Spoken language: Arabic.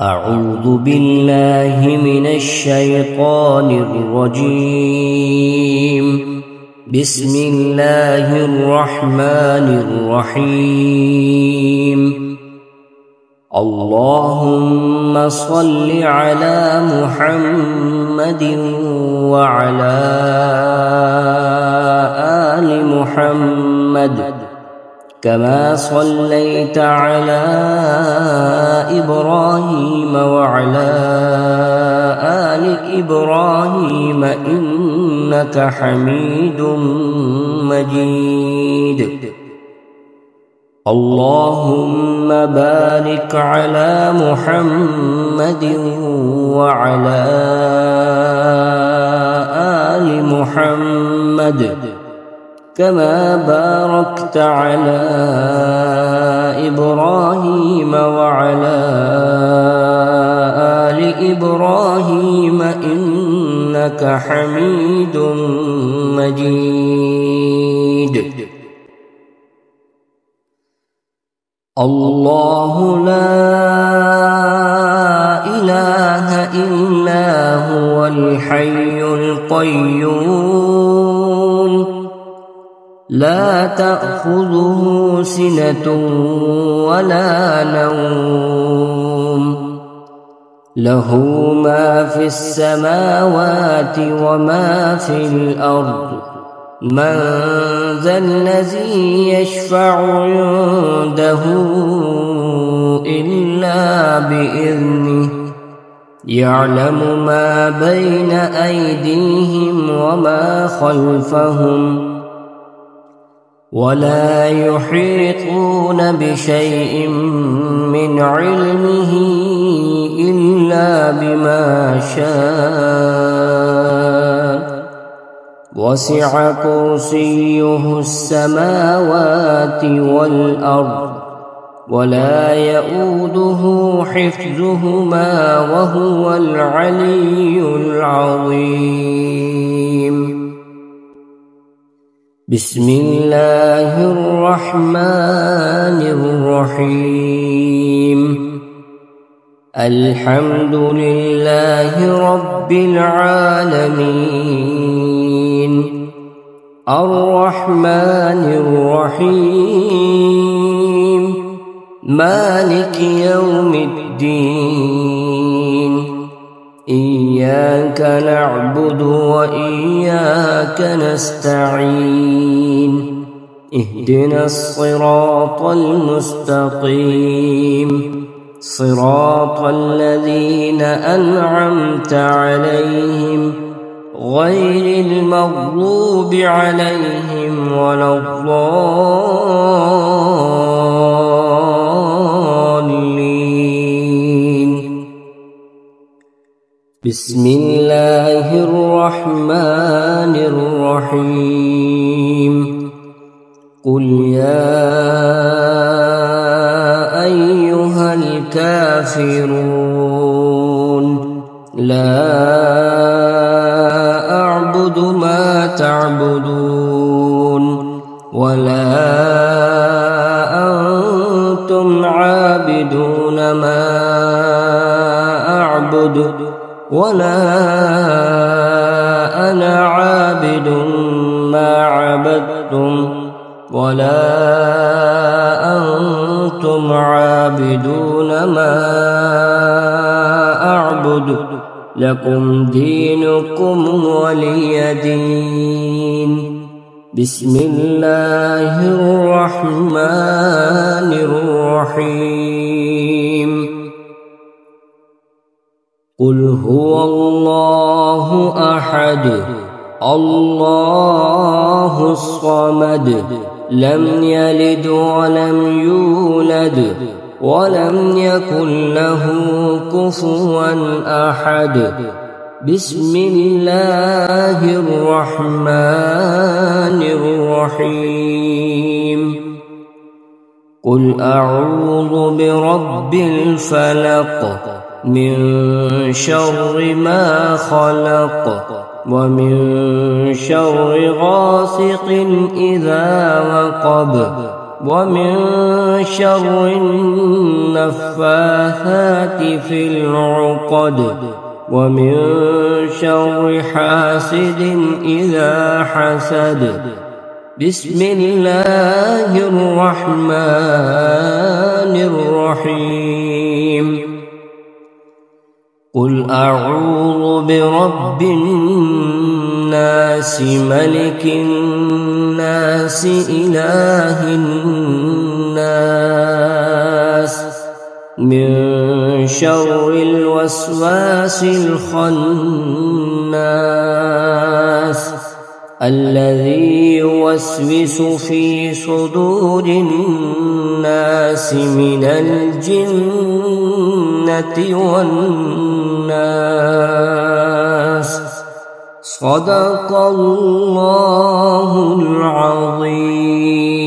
أعوذ بالله من الشيطان الرجيم. بسم الله الرحمن الرحيم. اللهم صل على محمد وعلى آل محمد كما صليت على إبراهيم وعلى آل إبراهيم إنك حميد مجيد. اللهم بارك على محمد وعلى آل محمد كما باركت على إبراهيم وعلى آل إبراهيم إنك حميد مجيد. الله لا إله إلا هو الحي القيوم لا تأخذه سنة ولا نوم له ما في السماوات وما في الأرض من ذا الذي يشفع عنده إلا بإذنه يعلم ما بين أيديهم وما خلفهم ولا يحيطون بشيء من علمه إلا بما شاء وسع كرسيه السماوات والأرض ولا يؤوده حفظهما وهو العلي العظيم. بسم الله الرحمن الرحيم. الحمد لله رب العالمين الرحمن الرحيم مالك يوم الدين إياك نعبد وإياك نستعين اهدنا الصراط المستقيم صراط الذين أنعمت عليهم غير المغضوب عليهم ولا الضالين. بسم الله الرحمن الرحيم. قل يا أيها الكافرون لا أعبد ما تعبدون ولا أنتم عابدون ما أعبد ولا أنا عابد ما عبدتم ولا أنتم عابدون ما أعبد لكم دينكم ولي دين. بسم الله الرحمن الرحيم. قل هو الله أحد الله الصمد لم يلد ولم يولد ولم يكن له كفوا أحد. بسم الله الرحمن الرحيم. قل أعوذ برب الفلق من شر ما خلق ومن شر غاسق إذا وقب ومن شر النفاثات في العقد ومن شر حاسد إذا حسد. بسم الله الرحمن الرحيم. قل أعوذ برب الناس ملك الناس إله الناس من شر الوسواس الخناس الذي يوسوس في صدور الناس من الجنة والناس. صدق الله العظيم.